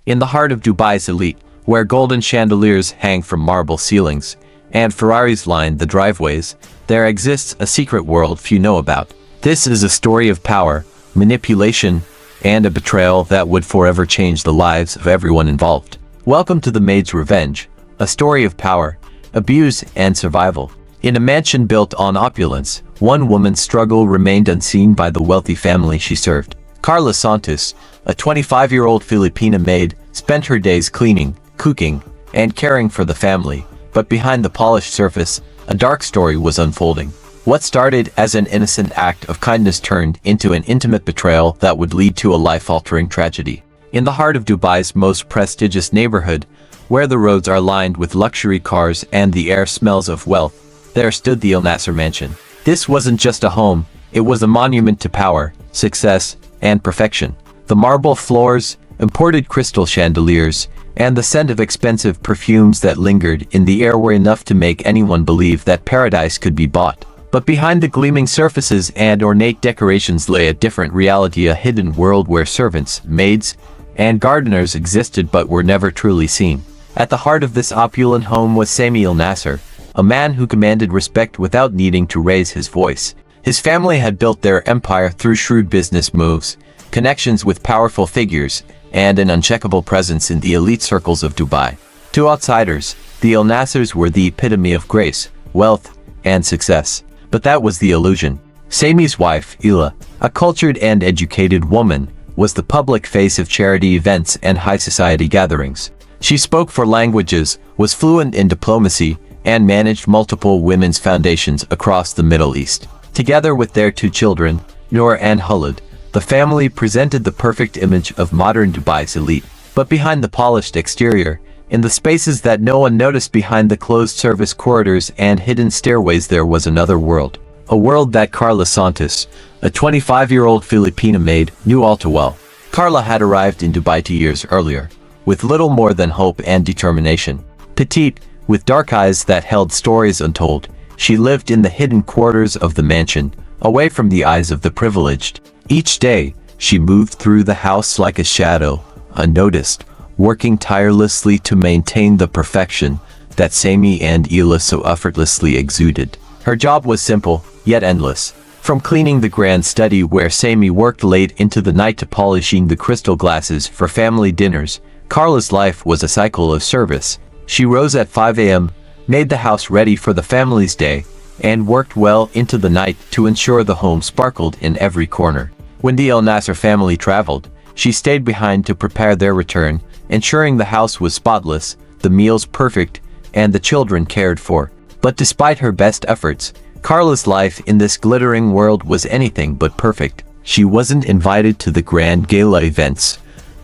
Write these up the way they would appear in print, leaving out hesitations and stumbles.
In the heart of Dubai's elite, where golden chandeliers hang from marble ceilings, and Ferraris line the driveways, there exists a secret world few know about. This is a story of power, manipulation, and a betrayal that would forever change the lives of everyone involved. Welcome to The Maid's Revenge, a story of power, abuse, and survival. In a mansion built on opulence, one woman's struggle remained unseen by the wealthy family she served. Carla Santos, a 25-year-old Filipina maid, spent her days cleaning, cooking, and caring for the family, but behind the polished surface, a dark story was unfolding. What started as an innocent act of kindness turned into an intimate betrayal that would lead to a life-altering tragedy. In the heart of Dubai's most prestigious neighborhood, where the roads are lined with luxury cars and the air smells of wealth, there stood the Elnasser mansion. This wasn't just a home, it was a monument to power, success, and perfection. The marble floors, imported crystal chandeliers, and the scent of expensive perfumes that lingered in the air were enough to make anyone believe that paradise could be bought. But behind the gleaming surfaces and ornate decorations lay a different reality, a hidden world where servants, maids, and gardeners existed but were never truly seen. At the heart of this opulent home was Sammy Elnasser, a man who commanded respect without needing to raise his voice. His family had built their empire through shrewd business moves, connections with powerful figures, and an uncheckable presence in the elite circles of Dubai. To outsiders, the Elnassers were the epitome of grace, wealth, and success. But that was the illusion. Sammy's wife, Ila, a cultured and educated woman, was the public face of charity events and high society gatherings. She spoke 4 languages, was fluent in diplomacy, and managed multiple women's foundations across the Middle East. Together with their 2 children, Noor and Khalid, the family presented the perfect image of modern Dubai's elite. But behind the polished exterior, in the spaces that no one noticed behind the closed service corridors and hidden stairways, there was another world. A world that Carla Santos, a 25-year-old Filipina maid, knew all too well. Carla had arrived in Dubai 2 years earlier, with little more than hope and determination. Petite, with dark eyes that held stories untold, she lived in the hidden quarters of the mansion, away from the eyes of the privileged. Each day, she moved through the house like a shadow, unnoticed, working tirelessly to maintain the perfection that Sammy and Ila so effortlessly exuded. Her job was simple, yet endless. From cleaning the grand study where Sammy worked late into the night to polishing the crystal glasses for family dinners, Carla's life was a cycle of service. She rose at 5 a.m., made the house ready for the family's day, and worked well into the night to ensure the home sparkled in every corner. When the Elnasser family traveled, she stayed behind to prepare their return, ensuring the house was spotless, the meals perfect, and the children cared for. But despite her best efforts, Carla's life in this glittering world was anything but perfect. She wasn't invited to the grand gala events,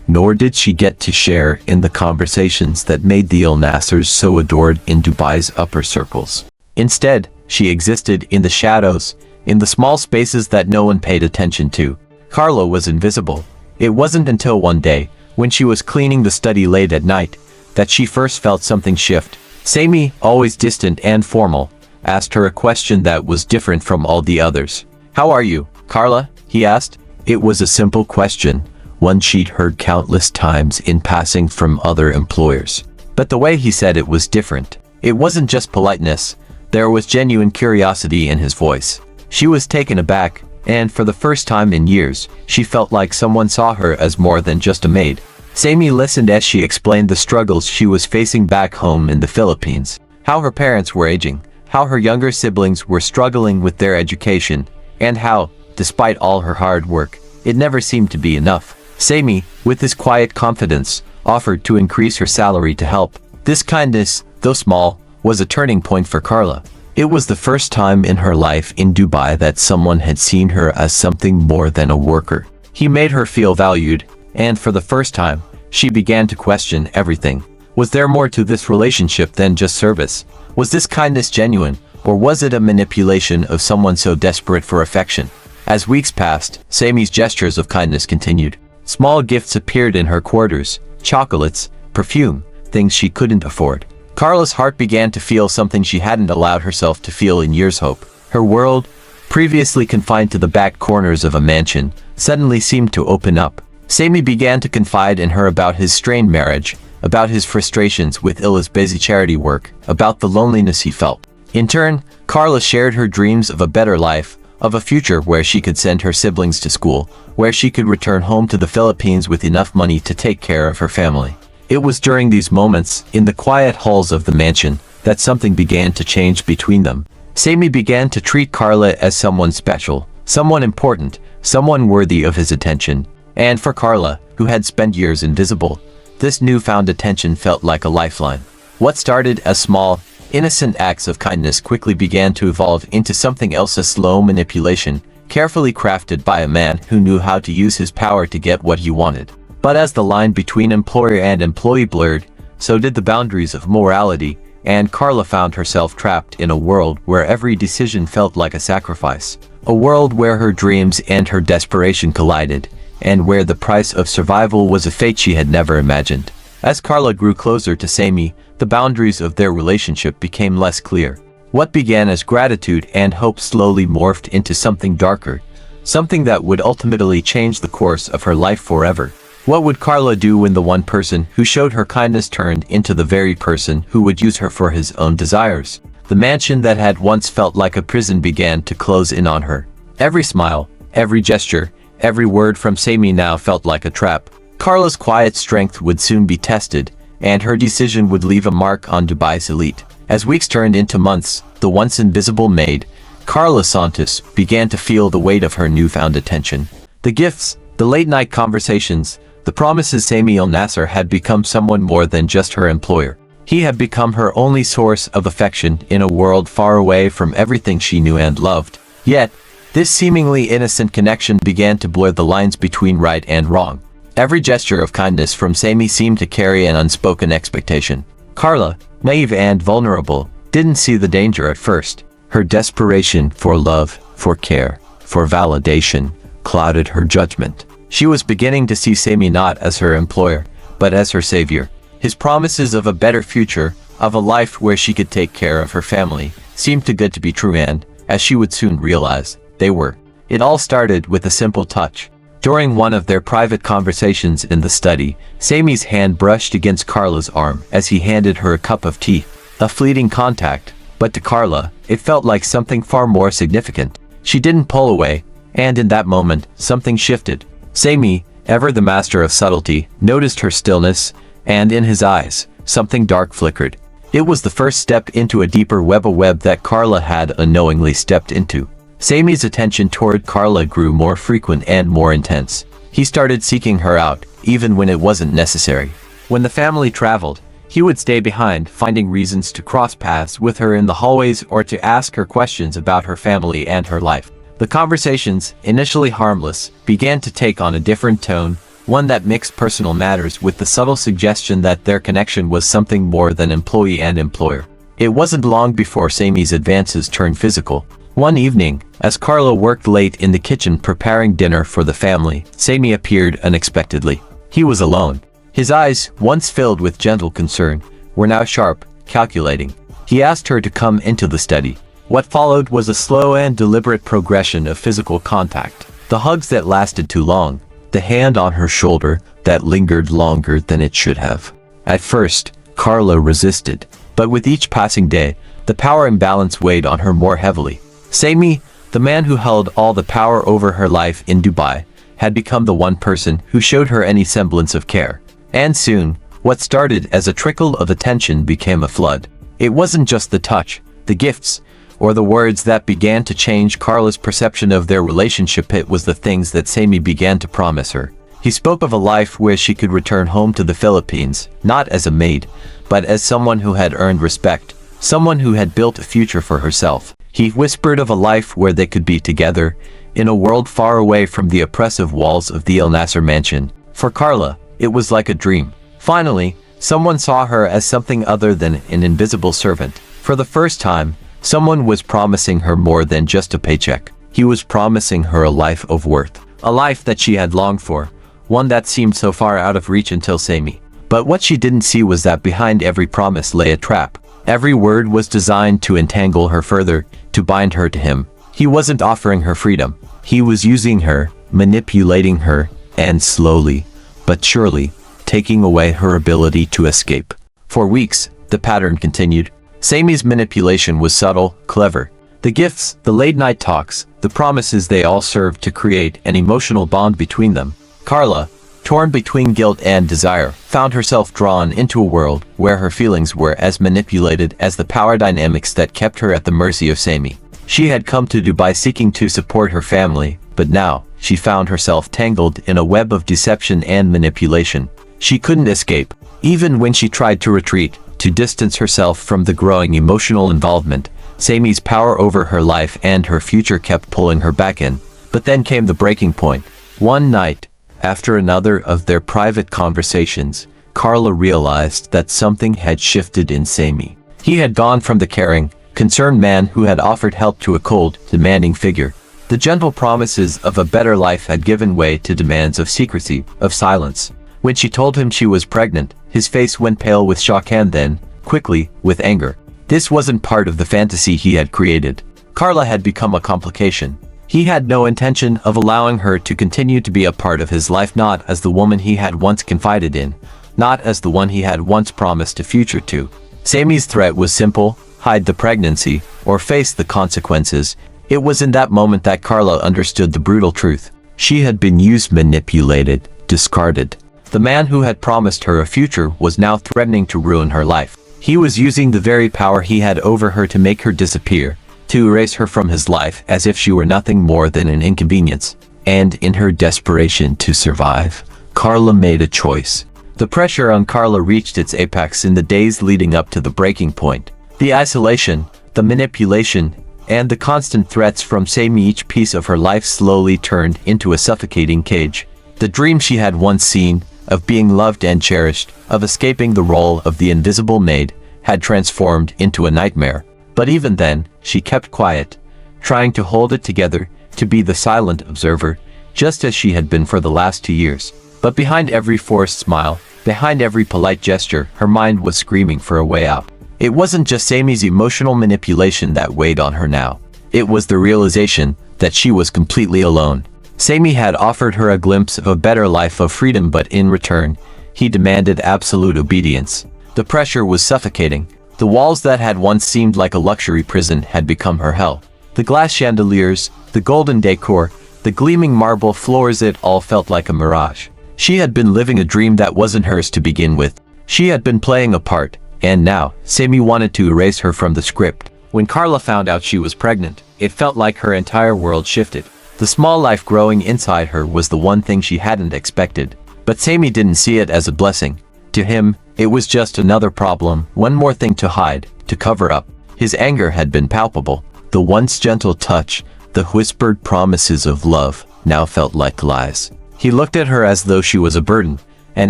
nor did she get to share in the conversations that made the Elnassers so adored in Dubai's upper circles. Instead, she existed in the shadows, in the small spaces that no one paid attention to. Carla was invisible. It wasn't until one day, when she was cleaning the study late at night, that she first felt something shift. Sammy, always distant and formal, asked her a question that was different from all the others. "How are you, Carla?" he asked. It was a simple question, one she'd heard countless times in passing from other employers. But the way he said it was different. It wasn't just politeness, there was genuine curiosity in his voice. She was taken aback, and for the first time in years, she felt like someone saw her as more than just a maid. Sammy listened as she explained the struggles she was facing back home in the Philippines. How her parents were aging, how her younger siblings were struggling with their education, and how, despite all her hard work, it never seemed to be enough. Sammy, with his quiet confidence, offered to increase her salary to help. This kindness, though small, was a turning point for Carla. It was the first time in her life in Dubai that someone had seen her as something more than a worker. He made her feel valued, and for the first time, she began to question everything. Was there more to this relationship than just service? Was this kindness genuine, or was it a manipulation of someone so desperate for affection? As weeks passed, Sammy's gestures of kindness continued. Small gifts appeared in her quarters, chocolates, perfume, things she couldn't afford. Carla's heart began to feel something she hadn't allowed herself to feel in years. Hope. Her world, previously confined to the back corners of a mansion, suddenly seemed to open up. Sammy began to confide in her about his strained marriage, about his frustrations with Illa's busy charity work, about the loneliness he felt. In turn, Carla shared her dreams of a better life, of a future where she could send her siblings to school, where she could return home to the Philippines with enough money to take care of her family. It was during these moments, in the quiet halls of the mansion, that something began to change between them. Sammy began to treat Carla as someone special, someone important, someone worthy of his attention. And for Carla, who had spent years invisible, this newfound attention felt like a lifeline. What started as small, innocent acts of kindness quickly began to evolve into something else, a slow manipulation, carefully crafted by a man who knew how to use his power to get what he wanted. But as the line between employer and employee blurred, so did the boundaries of morality, and Carla found herself trapped in a world where every decision felt like a sacrifice. A world where her dreams and her desperation collided, and where the price of survival was a fate she had never imagined. As Carla grew closer to Sammy, the boundaries of their relationship became less clear. What began as gratitude and hope slowly morphed into something darker, something that would ultimately change the course of her life forever. What would Carla do when the one person who showed her kindness turned into the very person who would use her for his own desires? The mansion that had once felt like a prison began to close in on her. Every smile, every gesture, every word from Sammy now felt like a trap. Carla's quiet strength would soon be tested, and her decision would leave a mark on Dubai's elite. As weeks turned into months, the once invisible maid, Carla Santos, began to feel the weight of her newfound attention. The gifts, the late-night conversations, the promises. Sammy Elnasser had become someone more than just her employer. He had become her only source of affection in a world far away from everything she knew and loved. Yet, this seemingly innocent connection began to blur the lines between right and wrong. Every gesture of kindness from Sammy seemed to carry an unspoken expectation. Carla, naive and vulnerable, didn't see the danger at first. Her desperation for love, for care, for validation, clouded her judgment. She was beginning to see Sammy not as her employer, but as her savior. His promises of a better future, of a life where she could take care of her family, seemed too good to be true, and, as she would soon realize, they were. It all started with a simple touch. During one of their private conversations in the study, Sammy's hand brushed against Carla's arm as he handed her a cup of tea. A fleeting contact, but to Carla, it felt like something far more significant. She didn't pull away, and in that moment, something shifted. Sammy, ever the master of subtlety, noticed her stillness, and in his eyes, something dark flickered. It was the first step into a deeper web, a web that Carla had unknowingly stepped into. Sammy's attention toward Carla grew more frequent and more intense. He started seeking her out, even when it wasn't necessary. When the family traveled, he would stay behind, finding reasons to cross paths with her in the hallways or to ask her questions about her family and her life. The conversations, initially harmless, began to take on a different tone, one that mixed personal matters with the subtle suggestion that their connection was something more than employee and employer. It wasn't long before Sammy's advances turned physical. One evening, as Carla worked late in the kitchen preparing dinner for the family, Sammy appeared unexpectedly. He was alone. His eyes, once filled with gentle concern, were now sharp, calculating. He asked her to come into the study. What followed was a slow and deliberate progression of physical contact. The hugs that lasted too long, the hand on her shoulder that lingered longer than it should have. At first, Carla resisted, but with each passing day, the power imbalance weighed on her more heavily. Sammy, the man who held all the power over her life in Dubai, had become the one person who showed her any semblance of care. And soon, what started as a trickle of attention became a flood. It wasn't just the touch, the gifts, or the words that began to change Carla's perception of their relationship. It was the things that Sammy began to promise her. He spoke of a life where she could return home to the Philippines, not as a maid, but as someone who had earned respect, someone who had built a future for herself. He whispered of a life where they could be together, in a world far away from the oppressive walls of the Elnasser mansion. For Carla, it was like a dream. Finally, someone saw her as something other than an invisible servant. For the first time, someone was promising her more than just a paycheck. He was promising her a life of worth. A life that she had longed for. One that seemed so far out of reach until Sammy. But what she didn't see was that behind every promise lay a trap. Every word was designed to entangle her further, to bind her to him. He wasn't offering her freedom. He was using her, manipulating her, and slowly, but surely, taking away her ability to escape. For weeks, the pattern continued. Sammy's manipulation was subtle, clever. The gifts, the late-night talks, the promises, they all served to create an emotional bond between them. Carla, torn between guilt and desire, found herself drawn into a world where her feelings were as manipulated as the power dynamics that kept her at the mercy of Sammy. She had come to Dubai seeking to support her family, but now, she found herself tangled in a web of deception and manipulation. She couldn't escape. Even when she tried to retreat, to distance herself from the growing emotional involvement, Sammy's power over her life and her future kept pulling her back in. But then came the breaking point. One night, after another of their private conversations, Carla realized that something had shifted in Sammy. He had gone from the caring, concerned man who had offered help to a cold, demanding figure. The gentle promises of a better life had given way to demands of secrecy, of silence. When she told him she was pregnant, his face went pale with shock and then, quickly, with anger. This wasn't part of the fantasy he had created. Carla had become a complication. He had no intention of allowing her to continue to be a part of his life, not as the woman he had once confided in, not as the one he had once promised a future to. Sammy's threat was simple: hide the pregnancy, or face the consequences. It was in that moment that Carla understood the brutal truth. She had been used, manipulated, discarded. The man who had promised her a future was now threatening to ruin her life. He was using the very power he had over her to make her disappear, to erase her from his life as if she were nothing more than an inconvenience. And in her desperation to survive, Carla made a choice. The pressure on Carla reached its apex in the days leading up to the breaking point. The isolation, the manipulation, and the constant threats from Sammy. Each piece of her life slowly turned into a suffocating cage. The dream she had once seen, of being loved and cherished, of escaping the role of the invisible maid, had transformed into a nightmare. But even then, she kept quiet, trying to hold it together, to be the silent observer, just as she had been for the last 2 years. But behind every forced smile, behind every polite gesture, her mind was screaming for a way out. It wasn't just Sammy's emotional manipulation that weighed on her now. It was the realization that she was completely alone. Sammy had offered her a glimpse of a better life of freedom, but in return, he demanded absolute obedience. The pressure was suffocating. The walls that had once seemed like a luxury prison had become her hell. The glass chandeliers, the golden decor, the gleaming marble floors, it all felt like a mirage. She had been living a dream that wasn't hers to begin with. She had been playing a part, and now, Sammy wanted to erase her from the script. When Carla found out she was pregnant, it felt like her entire world shifted. The small life growing inside her was the one thing she hadn't expected. But Sammy didn't see it as a blessing. To him, it was just another problem, one more thing to hide, to cover up. His anger had been palpable. The once gentle touch, the whispered promises of love, now felt like lies. He looked at her as though she was a burden, an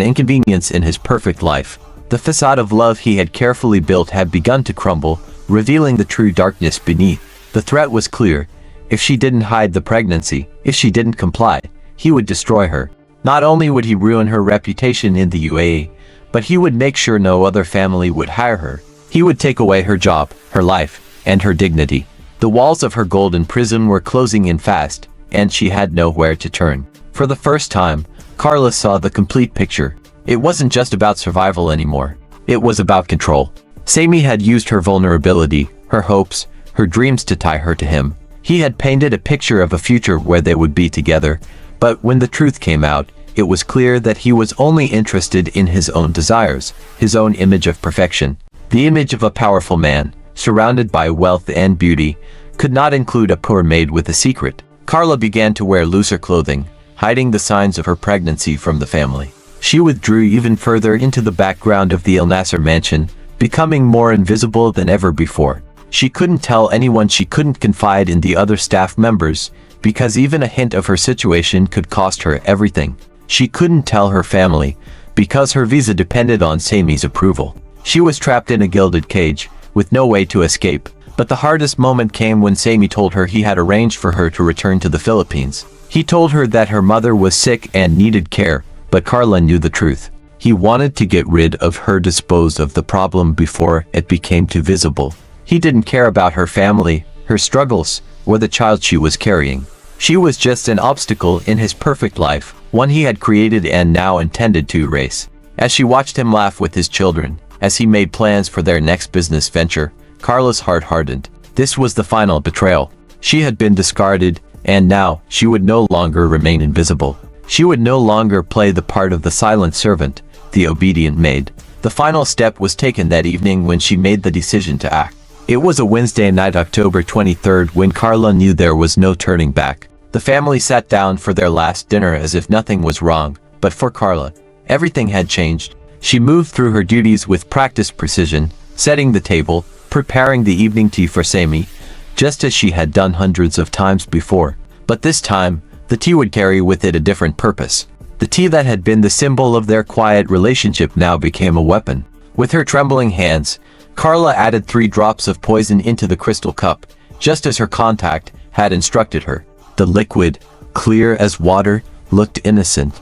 inconvenience in his perfect life. The facade of love he had carefully built had begun to crumble, revealing the true darkness beneath. The threat was clear. If she didn't hide the pregnancy, if she didn't comply, he would destroy her. Not only would he ruin her reputation in the UAE, but he would make sure no other family would hire her. He would take away her job, her life, and her dignity. The walls of her golden prison were closing in fast, and she had nowhere to turn. For the first time, Carla saw the complete picture. It wasn't just about survival anymore. It was about control. Sammy had used her vulnerability, her hopes, her dreams to tie her to him. He had painted a picture of a future where they would be together, but when the truth came out, it was clear that he was only interested in his own desires, his own image of perfection. The image of a powerful man, surrounded by wealth and beauty, could not include a poor maid with a secret. Carla began to wear looser clothing, hiding the signs of her pregnancy from the family. She withdrew even further into the background of the Elnasser mansion, becoming more invisible than ever before. She couldn't tell anyone, she couldn't confide in the other staff members, because even a hint of her situation could cost her everything. She couldn't tell her family, because her visa depended on Sammy's approval. She was trapped in a gilded cage, with no way to escape. But the hardest moment came when Sammy told her he had arranged for her to return to the Philippines. He told her that her mother was sick and needed care, but Carla knew the truth. He wanted to get rid of her, dispose of the problem before it became too visible. He didn't care about her family, her struggles, or the child she was carrying. She was just an obstacle in his perfect life, one he had created and now intended to erase. As she watched him laugh with his children, as he made plans for their next business venture, Carla's heart hardened. This was the final betrayal. She had been discarded, and now she would no longer remain invisible. She would no longer play the part of the silent servant, the obedient maid. The final step was taken that evening when she made the decision to act. It was a Wednesday night, October 23rd, when Carla knew there was no turning back. The family sat down for their last dinner as if nothing was wrong, but for Carla, everything had changed. She moved through her duties with practiced precision, setting the table, preparing the evening tea for Sammy, just as she had done hundreds of times before. But this time, the tea would carry with it a different purpose. The tea that had been the symbol of their quiet relationship now became a weapon. With her trembling hands, Carla added 3 drops of poison into the crystal cup, just as her contact had instructed her. The liquid, clear as water, looked innocent,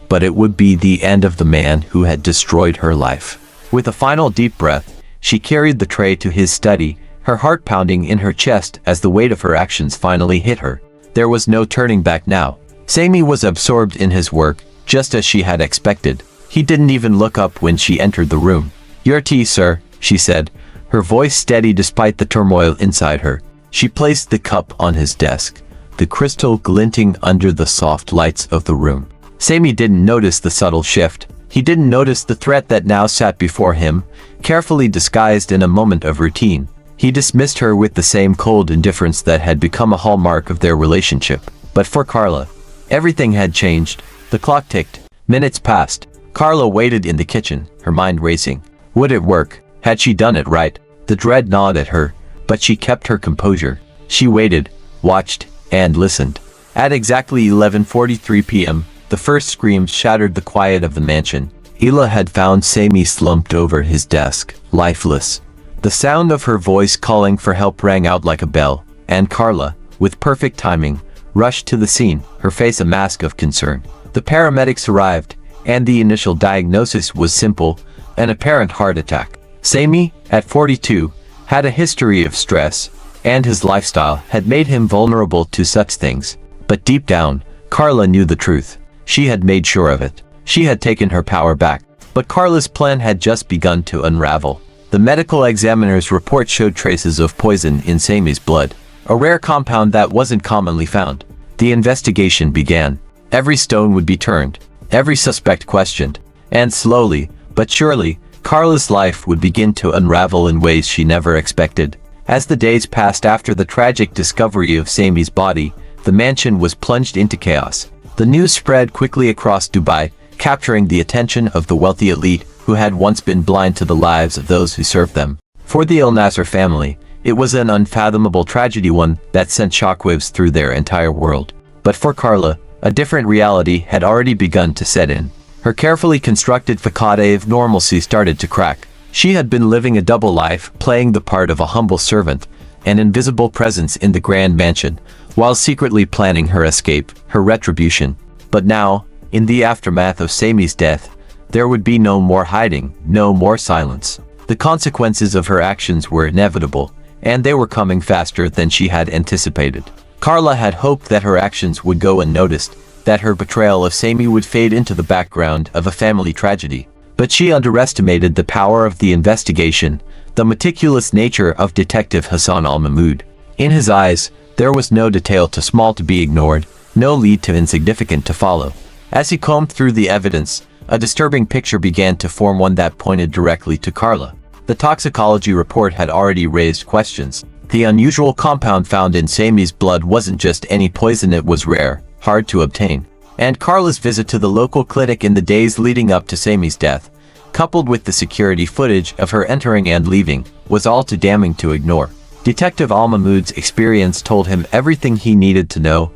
but it would be the end of the man who had destroyed her life. With a final deep breath, she carried the tray to his study, her heart pounding in her chest as the weight of her actions finally hit her. There was no turning back now. Sammy was absorbed in his work, just as she had expected. He didn't even look up when she entered the room. "Your tea, sir," she said, her voice steady despite the turmoil inside her. She placed the cup on his desk, the crystal glinting under the soft lights of the room. Sammy didn't notice the subtle shift. He didn't notice the threat that now sat before him, carefully disguised in a moment of routine. He dismissed her with the same cold indifference that had become a hallmark of their relationship. But for Carla, everything had changed. The clock ticked. Minutes passed. Carla waited in the kitchen, her mind racing. Would it work? Had she done it right? The dread gnawed at her, but she kept her composure. She waited, watched, and listened. At exactly 11:43 p.m., the first screams shattered the quiet of the mansion. Hila had found Sammy slumped over his desk, lifeless. The sound of her voice calling for help rang out like a bell, and Carla, with perfect timing, rushed to the scene, her face a mask of concern. The paramedics arrived, and the initial diagnosis was simple, an apparent heart attack. Sammy, at 42, had a history of stress, and his lifestyle had made him vulnerable to such things. But deep down, Carla knew the truth. She had made sure of it. She had taken her power back. But Carla's plan had just begun to unravel. The medical examiner's report showed traces of poison in Sammy's blood, a rare compound that wasn't commonly found. The investigation began. Every stone would be turned, every suspect questioned, and slowly, but surely, Carla's life would begin to unravel in ways she never expected. As the days passed after the tragic discovery of Sammy's body, the mansion was plunged into chaos. The news spread quickly across Dubai, capturing the attention of the wealthy elite who had once been blind to the lives of those who served them. For the Elnasser family, it was an unfathomable tragedy, one that sent shockwaves through their entire world. But for Carla, a different reality had already begun to set in. Her carefully constructed facade of normalcy started to crack. She had been living a double life, playing the part of a humble servant, an invisible presence in the grand mansion, while secretly planning her escape, her retribution. But now, in the aftermath of Sammy's death, there would be no more hiding, no more silence. The consequences of her actions were inevitable, and they were coming faster than she had anticipated. Carla had hoped that her actions would go unnoticed, that her betrayal of Sammy would fade into the background of a family tragedy. But she underestimated the power of the investigation, the meticulous nature of Detective Hassan al-Mahmoud. In his eyes, there was no detail too small to be ignored, no lead too insignificant to follow. As he combed through the evidence, a disturbing picture began to form, one that pointed directly to Carla. The toxicology report had already raised questions. The unusual compound found in Sammy's blood wasn't just any poison, it was rare, hard to obtain. And Carla's visit to the local clinic in the days leading up to Sammy's death, coupled with the security footage of her entering and leaving, was all too damning to ignore. Detective al-Mahmoud's experience told him everything he needed to know.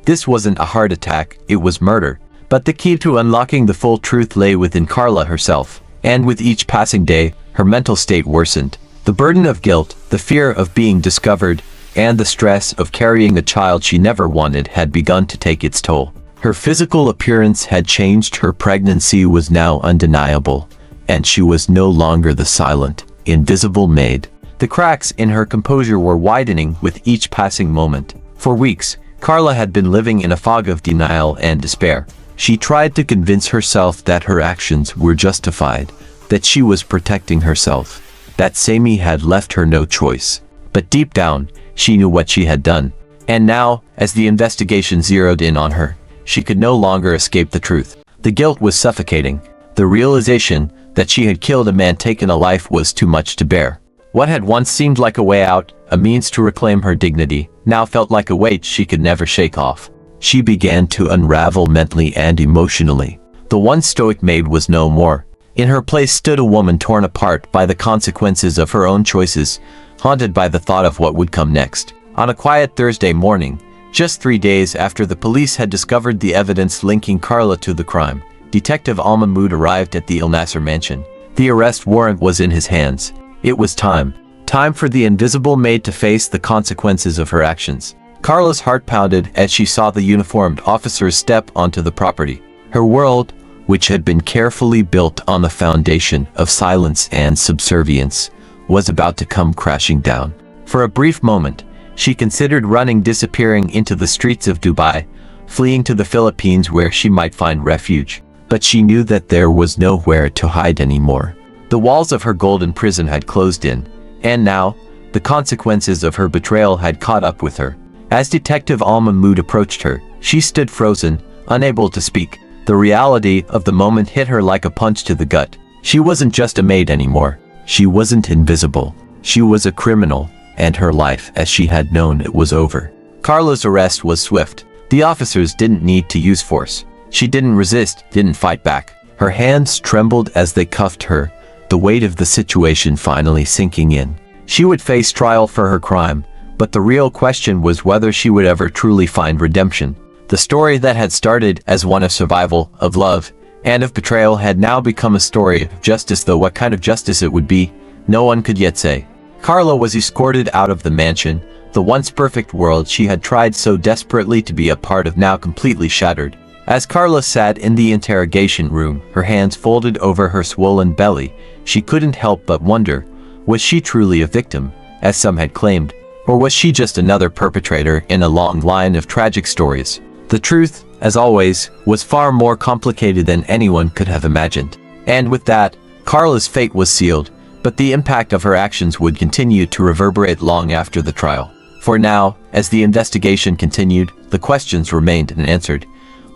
This wasn't a heart attack, it was murder. But the key to unlocking the full truth lay within Carla herself. And with each passing day, her mental state worsened. The burden of guilt, the fear of being discovered, and the stress of carrying a child she never wanted had begun to take its toll. Her physical appearance had changed, her pregnancy was now undeniable, and she was no longer the silent, invisible maid. The cracks in her composure were widening with each passing moment. For weeks, Carla had been living in a fog of denial and despair. She tried to convince herself that her actions were justified, that she was protecting herself, that Sammy had left her no choice. But deep down, she knew what she had done. And now, as the investigation zeroed in on her, she could no longer escape the truth. The guilt was suffocating. The realization that she had killed a man, taken a life, was too much to bear. What had once seemed like a way out, a means to reclaim her dignity, now felt like a weight she could never shake off. She began to unravel mentally and emotionally. The once stoic Maid was no more. In her place stood a woman torn apart by the consequences of her own choices, haunted by the thought of what would come next. On a quiet Thursday morning, just 3 days after the police had discovered the evidence linking Carla to the crime, Detective Maid arrived at the Elnasser mansion. The arrest warrant was in his hands. It was time. Time for the invisible Maid to face the consequences of her actions. Carla's heart pounded as she saw the uniformed officers step onto the property. Her world, which had been carefully built on the foundation of silence and subservience, was about to come crashing down. For a brief moment, she considered running, disappearing into the streets of Dubai, fleeing to the Philippines where she might find refuge. But she knew that there was nowhere to hide anymore. The walls of her golden prison had closed in, and now, the consequences of her betrayal had caught up with her. As Detective Maid approached her, she stood frozen, unable to speak. The reality of the moment hit her like a punch to the gut. She wasn't just a maid anymore. She wasn't invisible. She was a criminal, and her life as she had known it was over. Carla's arrest was swift. The officers didn't need to use force. She didn't resist, didn't fight back. Her hands trembled as they cuffed her, the weight of the situation finally sinking in. She would face trial for her crime, but the real question was whether she would ever truly find redemption. The story that had started as one of survival, of love, and of betrayal had now become a story of justice, though what kind of justice it would be, no one could yet say. Carla was escorted out of the mansion, the once perfect world she had tried so desperately to be a part of now completely shattered. As Carla sat in the interrogation room, her hands folded over her swollen belly, she couldn't help but wonder, was she truly a victim, as some had claimed, or was she just another perpetrator in a long line of tragic stories? The truth, as always, was far more complicated than anyone could have imagined. And with that, Carla's fate was sealed, but the impact of her actions would continue to reverberate long after the trial. For now, as the investigation continued, the questions remained unanswered.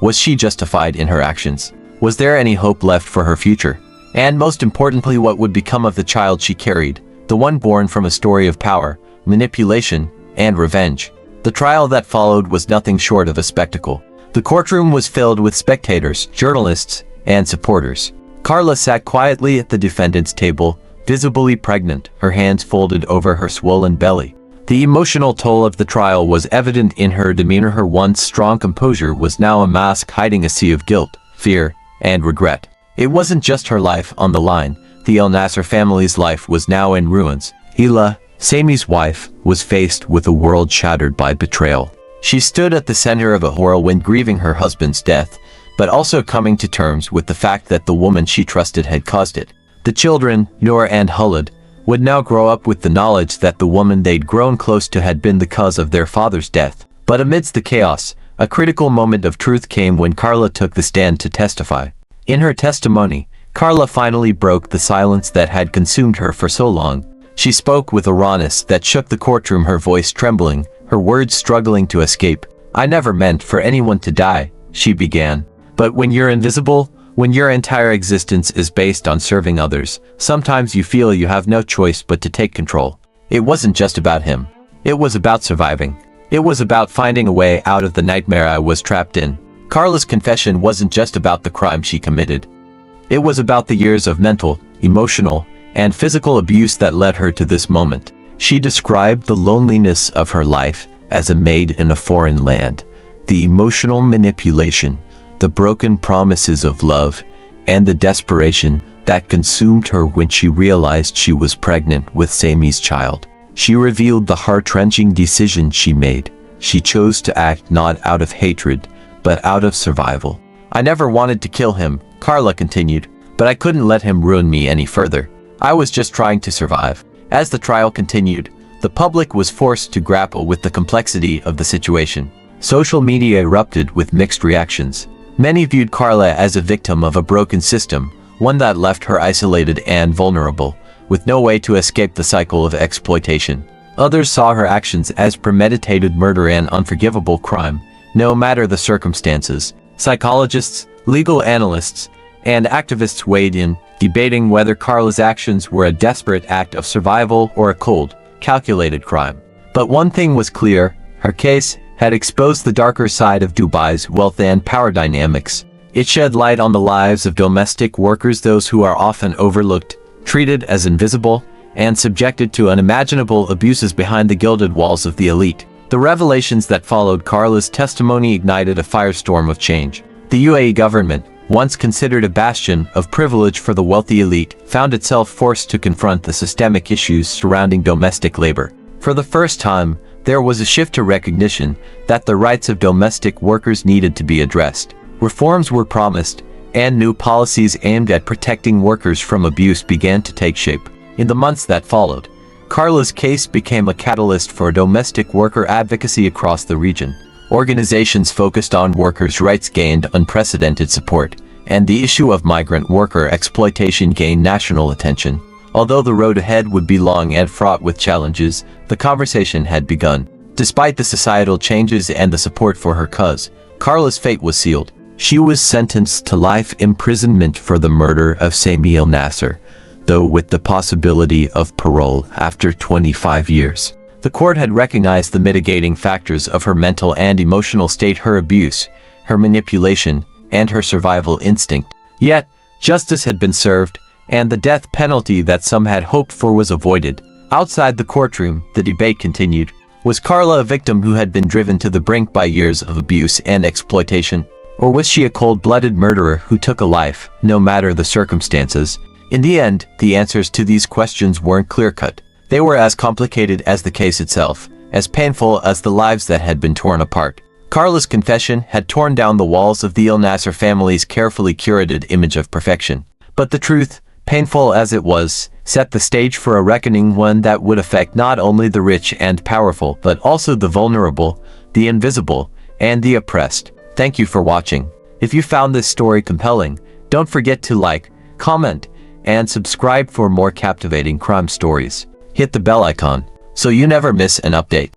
Was she justified in her actions? Was there any hope left for her future? And most importantly, what would become of the child she carried, the one born from a story of power, manipulation, and revenge? The trial that followed was nothing short of a spectacle. The courtroom was filled with spectators, journalists, and supporters. Carla sat quietly at the defendant's table, visibly pregnant, her hands folded over her swollen belly. The emotional toll of the trial was evident in her demeanor. Her once strong composure was now a mask hiding a sea of guilt, fear, and regret. It wasn't just her life on the line. The Elnasser family's life was now in ruins. Hila, Sammy's wife, was faced with a world shattered by betrayal. She stood at the center of a whirlwind, grieving her husband's death, but also coming to terms with the fact that the woman she trusted had caused it. The children, Noor and Khalid, would now grow up with the knowledge that the woman they'd grown close to had been the cause of their father's death. But amidst the chaos, a critical moment of truth came when Carla took the stand to testify. In her testimony, Carla finally broke the silence that had consumed her for so long. She spoke with a rawness that shook the courtroom, her voice trembling, her words struggling to escape. "I never meant for anyone to die," she began. "But when you're invisible, when your entire existence is based on serving others, sometimes you feel you have no choice but to take control." It wasn't just about him. It was about surviving. It was about finding a way out of the nightmare I was trapped in. Carla's confession wasn't just about the crime she committed. It was about the years of mental, emotional, and physical abuse that led her to this moment. She described the loneliness of her life as a maid in a foreign land, the emotional manipulation, the broken promises of love, and the desperation that consumed her when she realized she was pregnant with Sammy's child. She revealed the heart-wrenching decision she made. She chose to act not out of hatred, but out of survival. "I never wanted to kill him," Carla continued, "but I couldn't let him ruin me any further. I was just trying to survive." As the trial continued, the public was forced to grapple with the complexity of the situation. Social media erupted with mixed reactions. Many viewed Carla as a victim of a broken system, one that left her isolated and vulnerable, with no way to escape the cycle of exploitation. Others saw her actions as premeditated murder and unforgivable crime, no matter the circumstances. Psychologists, legal analysts, and activists weighed in, debating whether Carla's actions were a desperate act of survival or a cold, calculated crime. But one thing was clear: her case had exposed the darker side of Dubai's wealth and power dynamics. It shed light on the lives of domestic workers, those who are often overlooked, treated as invisible, and subjected to unimaginable abuses behind the gilded walls of the elite. The revelations that followed Carla's testimony ignited a firestorm of change. The UAE government, once considered a bastion of privilege for the wealthy elite, found itself forced to confront the systemic issues surrounding domestic labor. For the first time, there was a shift to recognition that the rights of domestic workers needed to be addressed. Reforms were promised, and new policies aimed at protecting workers from abuse began to take shape. In the months that followed, Carla's case became a catalyst for domestic worker advocacy across the region. Organizations focused on workers' rights gained unprecedented support, and the issue of migrant worker exploitation gained national attention. Although the road ahead would be long and fraught with challenges, the conversation had begun. Despite the societal changes and the support for her cause, Carla's fate was sealed. She was sentenced to life imprisonment for the murder of Sammy Elnasser, though with the possibility of parole after 25 years. The court had recognized the mitigating factors of her mental and emotional state: her abuse, her manipulation, and her survival instinct. Yet, justice had been served, and the death penalty that some had hoped for was avoided. Outside the courtroom, the debate continued. Was Carla a victim who had been driven to the brink by years of abuse and exploitation? Or was she a cold-blooded murderer who took a life, no matter the circumstances? In the end, the answers to these questions weren't clear-cut. They were as complicated as the case itself, as painful as the lives that had been torn apart. Carla's confession had torn down the walls of the Elnasser family's carefully curated image of perfection. But the truth, painful as it was, set the stage for a reckoning, one that would affect not only the rich and powerful, but also the vulnerable, the invisible, and the oppressed. Thank you for watching. If you found this story compelling, don't forget to like, comment, and subscribe for more captivating crime stories. Hit the bell icon so you never miss an update.